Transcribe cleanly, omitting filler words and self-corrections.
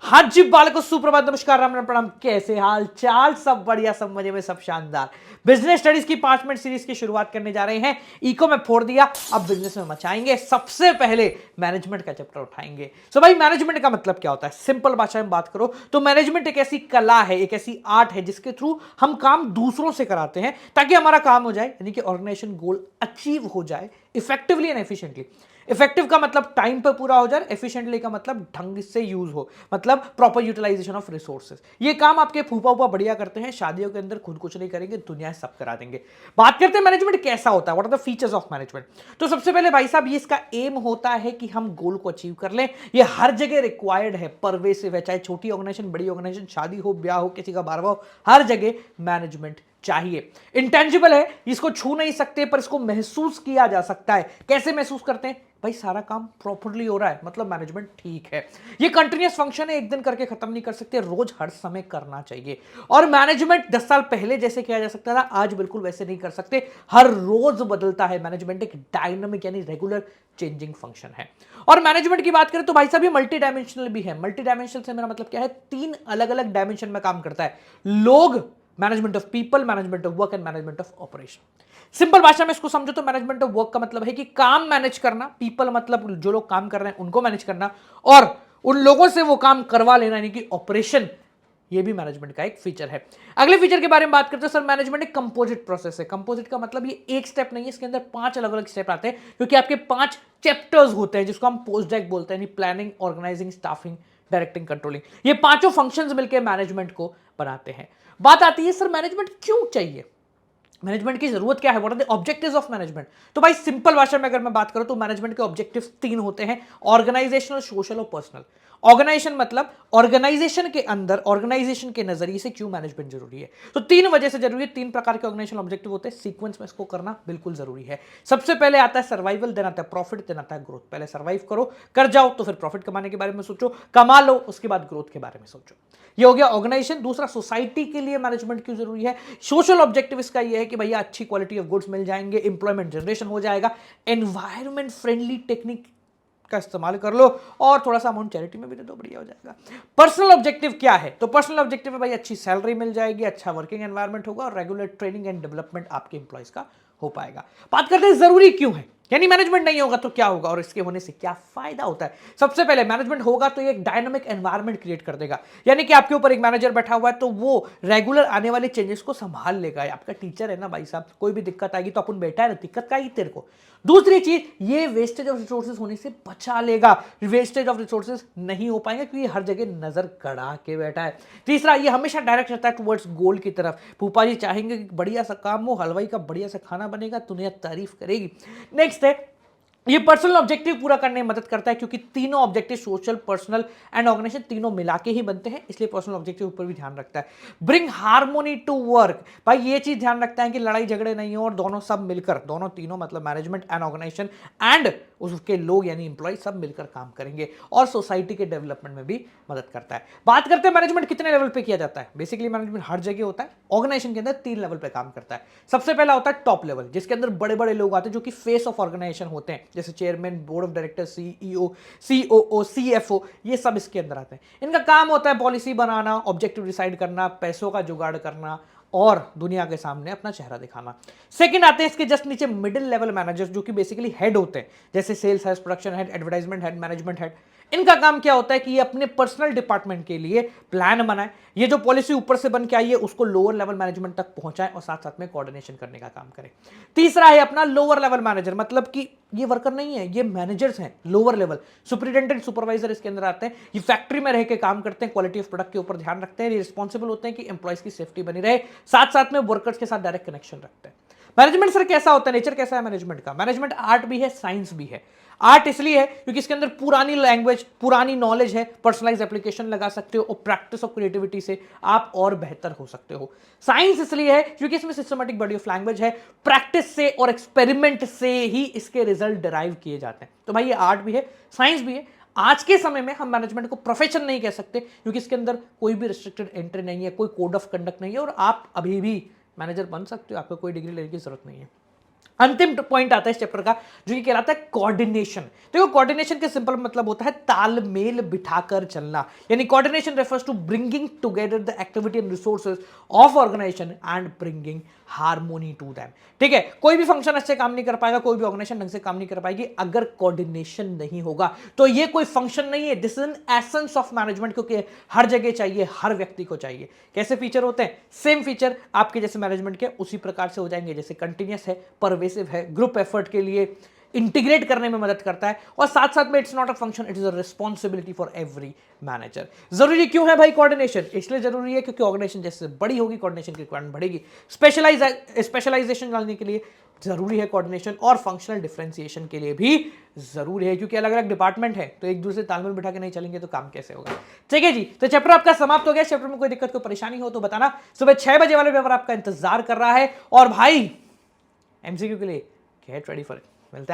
हाँ जी बालको, सुप्रभात, नमस्कार, राम राम, प्रणाम। कैसे हाल चाल? सब बढ़िया, सब मजे में, सब शानदार। बिजनेस स्टडीज की 5 मिनट सीरीज की शुरुआत करने जा रहे हैं। इको में फोड़ दिया, अब बिजनेस में मचाएंगे। सबसे पहले मैनेजमेंट का चैप्टर उठाएंगे। सो भाई, मैनेजमेंट का मतलब क्या होता है? सिंपल भाषा में बात करो तो मैनेजमेंट एक ऐसी कला है, एक ऐसी आर्ट है जिसके थ्रू हम काम दूसरों से कराते हैं ताकि हमारा काम हो जाए, यानी कि ऑर्गेनाइजेशन गोल अचीव हो जाए इफेक्टिवली एंड एफिशिएंटली। इफेक्टिव का मतलब टाइम पर पूरा हो जाए, एफिशिएंटली का मतलब ढंग से यूज हो, मतलब प्रॉपर यूटिलाइजेशन ऑफ रिसोर्सेज। ये काम आपके फूफा फूफा बढ़िया करते हैं, शादियों के अंदर खुद कुछ नहीं करेंगे, दुनिया सब करा देंगे। बात करते हैं मैनेजमेंट कैसा होता है, what are the features of management. तो सबसे पहले भाई साहब, ये इसका एम होता है कि हम गोल को अचीव कर लें। ये हर जगह रिक्वायर्ड है, परवेसिव है, चाहे छोटी ऑर्गेनाइजेशन, बड़ी ऑर्गेनाइजेशन, शादी हो, ब्याह हो, किसी का बारवा हो, हर जगह मैनेजमेंट चाहिए। इंटेंजिबल है, इसको छू नहीं सकते पर इसको महसूस किया जा सकता है। कैसे महसूस करते हैं? भाई सारा काम प्रॉपर्ली हो रहा है, मतलब मैनेजमेंट ठीक है। ये कंटिन्यूअस फंक्शन है, एक दिन करके खत्म नहीं कर सकते, रोज हर समय करना चाहिए। और मैनेजमेंट 10 साल पहले जैसे किया जा सकता था, आज बिल्कुल वैसे नहीं कर सकते। हर रोज बदलता है मैनेजमेंट, एक डायनामिक यानी रेगुलर चेंजिंग फंक्शन है। और मैनेजमेंट की बात करें तो भाई साहब ये मल्टी डायमेंशनल भी है। मल्टी डायमेंशनल से मेरा मतलब क्या है? 3 अलग अलग डायमेंशन में काम करता है। लोग, management of people, management of work and management of operation. Simple भाषा में इसको समझो तो मैनेजमेंट ऑफ वर्क का मतलब है कि काम मैनेज करना, पीपल मतलब जो लोग काम कर रहे हैं उनको मैनेज करना, और उन लोगों से वो काम करवा लेना, यानी कि ऑपरेशन। ये भी मैनेजमेंट का एक फीचर है। अगले फीचर के बारे में बात करते हैं सर, मैनेजमेंट एक कंपोजिट प्रोसेस है। कंपोजिट का मतलब ये एक स्टेप नहीं है, इसके अंदर 5 अलग अलग स्टेप आते हैं, क्योंकि आपके 5 चैप्टर्स होते हैं जिसको हम पोस्ट डेक बोलते हैं, planning, organising, staffing, directing, controlling. ये पांचों फंक्शंस मिलकर मैनेजमेंट को बनाते हैं। बात आती है सर, मैनेजमेंट क्यों चाहिए, मैनेजमेंट की जरूरत क्या है, what are the objectives of management. तो भाई सिंपल भाषा में अगर मैं बात करूं तो मैनेजमेंट के ऑब्जेक्टिव्स 3 होते हैं, ऑर्गेनाइजेशनल, सोशल और पर्सनल। ऑर्गेनाइजेशन मतलब ऑर्गेनाइजेशन के अंदर, ऑर्गेनाइजेशन के नजरिए से क्यों मैनेजमेंट जरूरी है। तो 3 वजह से जरूरी है। 3 प्रकार के ऑर्गेनाइजेशनल ऑब्जेक्टिव होते हैं, सीक्वेंस में इसको करना बिल्कुल जरूरी है। सबसे पहले आता है सर्वाइवल, देन आता है प्रॉफिट, देन आता है ग्रोथ। पहले सर्वाइव करो, कर जाओ तो फिर प्रॉफिट कमाने के बारे में सोचो, कमा लो उसके बाद ग्रोथ के बारे में सोचो। ये हो गया ऑर्गेनाइजेशन। दूसरा, सोसाइटी के लिए मैनेजमेंट क्यों जरूरी है। सोशल ऑब्जेक्टिव इसका ये है कि भैया अच्छी क्वालिटी ऑफ गुड्स मिल जाएंगे, इंप्लॉयमेंट जनरेशन हो जाएगा, एनवायरमेंट फ्रेंडली टेक्निक का इस्तेमाल कर लो, और थोड़ा सा अमाउंट चैरिटी में भी दे दो, बढ़िया हो जाएगा। पर्सनल ऑब्जेक्टिव क्या है? तो पर्सनल ऑब्जेक्टिव है भाई अच्छी सैलरी मिल जाएगी, अच्छा वर्किंग एनवायरमेंट होगा, और रेगुलर ट्रेनिंग एंड डेवलपमेंट आपके इंप्लॉइज का हो पाएगा। बात करते हैं जरूरी क्यों है, यानी मैनेजमेंट नहीं होगा तो क्या होगा और इसके होने से क्या फायदा होता है। सबसे पहले मैनेजमेंट होगा तो ये एक डायनामिक एनवायरनमेंट क्रिएट कर देगा, यानी कि आपके ऊपर एक मैनेजर बैठा हुआ है तो वो रेगुलर आने वाले चेंजेस को संभाल लेगा। आपका टीचर है ना भाई साहब, कोई भी दिक्कत आएगी तो अपन बैठा है ना, दिक्कत का ही तेरे को। दूसरी चीज, ये वेस्टेज ऑफ रिसोर्सेज होने से बचा लेगा, वेस्टेज ऑफ रिसोर्सेज नहीं हो पाएंगे क्योंकि हर जगह नजर गड़ा के बैठा है। तीसरा, ये हमेशा डायरेक्ट रहता है टुवर्ड्स गोल की तरफ। फूफा जी चाहेंगे कि बढ़िया सा काम हो, हलवाई का बढ़िया सा खाना बनेगा, दुनिया तारीफ करेगी। नेक्स्ट है, ये पर्सनल ऑब्जेक्टिव पूरा करने में मदद करता है, क्योंकि तीनों objective, social, personal and organisation, तीनों मिला के ही बनते हैं, इसलिए पर्सनल ऑब्जेक्टिव ऊपर भी ध्यान रखता है। ब्रिंग हार्मोनी टू वर्क, भाई ये चीज ध्यान रखता है कि लड़ाई झगड़े नहीं हो और दोनों सब मिलकर, दोनों तीनों मतलब मैनेजमेंट एंड ऑर्गेनाइजेशन एंड उसके लोग यानी इंप्लॉय सब मिलकर काम करेंगे, और सोसाइटी के डेवलपमेंट में भी मदद करता है। बात करते हैं मैनेजमेंट कितने लेवल पे किया जाता है। बेसिकली मैनेजमेंट हर जगह होता है, ऑर्गेनाइजेशन के अंदर 3 लेवल पे काम करता है। सबसे पहला होता है टॉप लेवल, जिसके अंदर बड़े बड़े लोग आते हैं जो कि फेस ऑफ ऑर्गेनाइजेशन होते हैं, जैसे chairman, board of director, CEO, COO, CFO, ये सब इसके अंदर आते हैं। इनका काम होता है पॉलिसी बनाना, ऑब्जेक्टिव डिसाइड करना, पैसों का जुगाड़ करना, और दुनिया के सामने अपना चेहरा दिखाना। सेकंड आते हैं इसके जस्ट नीचे मिडिल लेवल मैनेजर्स, जो कि बेसिकली हेड होते हैं, जैसे sales head, production head, advertisement head, management head. इनका काम क्या होता है कि ये अपने पर्सनल डिपार्टमेंट के लिए प्लान बनाए, ये जो पॉलिसी ऊपर से बन के आई है उसको लोअर लेवल मैनेजमेंट तक पहुंचाए, और साथ साथ में कोऑर्डिनेशन करने का काम करे। तीसरा है अपना लोअर लेवल मैनेजर, मतलब कि ये वर्कर नहीं है, ये मैनेजर्स हैं, लोअर लेवल। सुपरिटेंडेंट, सुपरवाइजर इसके अंदर आते हैं, ये फैक्ट्री में रह के काम करते हैं, क्वालिटी ऑफ प्रोडक्ट के ऊपर ध्यान रखते हैं, रिस्पॉन्सिबल होते हैं कि एम्प्लॉइज की सेफ्टी बनी रहे, साथ साथ में वर्कर्स के साथ डायरेक्ट कनेक्शन रखते हैं। मैनेजमेंट सर कैसा होता है, नेचर कैसा है मैनेजमेंट का? मैनेजमेंट आर्ट भी है, साइंस भी है। आर्ट इसलिए है क्योंकि इसके अंदर पुरानी लैंग्वेज, पुरानी नॉलेज है, पर्सनलाइज एप्लीकेशन लगा सकते हो, और प्रैक्टिस ऑफ क्रिएटिविटी से आप और बेहतर हो सकते हो। साइंस इसलिए है क्योंकि इसमें सिस्टमैटिक बॉडी ऑफ लैंग्वेज है, प्रैक्टिस से और एक्सपेरिमेंट से ही इसके रिजल्ट डिराइव किए जाते हैं। तो भाई ये आर्ट भी है, साइंस भी है। आज के समय में हम मैनेजमेंट को प्रोफेशन नहीं कह सकते, क्योंकि इसके अंदर कोई भी रिस्ट्रिक्टेड एंट्री नहीं है, कोई कोड ऑफ कंडक्ट नहीं है, और आप अभी भी मैनेजर बन सकते हो, आपको कोई डिग्री लेने की जरूरत नहीं है। अंतिम पॉइंट आता है इस चैप्टर का, जो ये कहलाता है कोऑर्डिनेशन। देखो कोऑर्डिनेशन का सिंपल मतलब होता है तालमेल बिठाकर चलना, यानी coordination refers to bringing together the activity and resources of organisation and bringing harmony to them. ठीक है, कोई भी फंक्शन अच्छे काम नहीं कर पाएगा, कोई भी ऑर्गेनाइजेशन ढंग से काम नहीं कर पाएगी अगर कोऑर्डिनेशन नहीं होगा। तो ये कोई फंक्शन नहीं है, this is an essence of management, क्योंकि हर जगह चाहिए, हर व्यक्ति को चाहिए। कैसे फीचर होते हैं? सेम फीचर आपके जैसे मैनेजमेंट के उसी प्रकार से हो जाएंगे, जैसे कंटिन्यूअस है, परवेसिव है, ग्रुप एफर्ट के लिए इंटीग्रेट करने में मदद करता है, और साथ साथ में it's not a function, it is a responsibility for every manager. जरूरी क्यों है भाई कोऑर्डिनेशन? इसलिए जरूरी है क्योंकि ऑर्गेनाइजेशन जैसे बड़ी होगी कोऑर्डिनेशन की रिक्वायरमेंट बढ़ेगी। स्पेशलाइजेशन डालने के लिए जरूरी है कोऑर्डिनेशन, और फंक्शनल डिफरेंशिएशन के लिए भी जरूरी है, क्योंकि अलग अलग डिपार्टमेंट है तो एक दूसरे तालमेल बिठा के नहीं चलेंगे तो काम कैसे होगा। ठीक है जी, तो चैप्टर आपका समाप्त हो गया। चैप्टर में कोई दिक्कत कोई परेशानी हो तो बताना। सुबह 6 बजे वाले पेपर आपका इंतजार कर रहा है, और भाई एमसीक्यू के लिए गेट रेडी फॉर इट।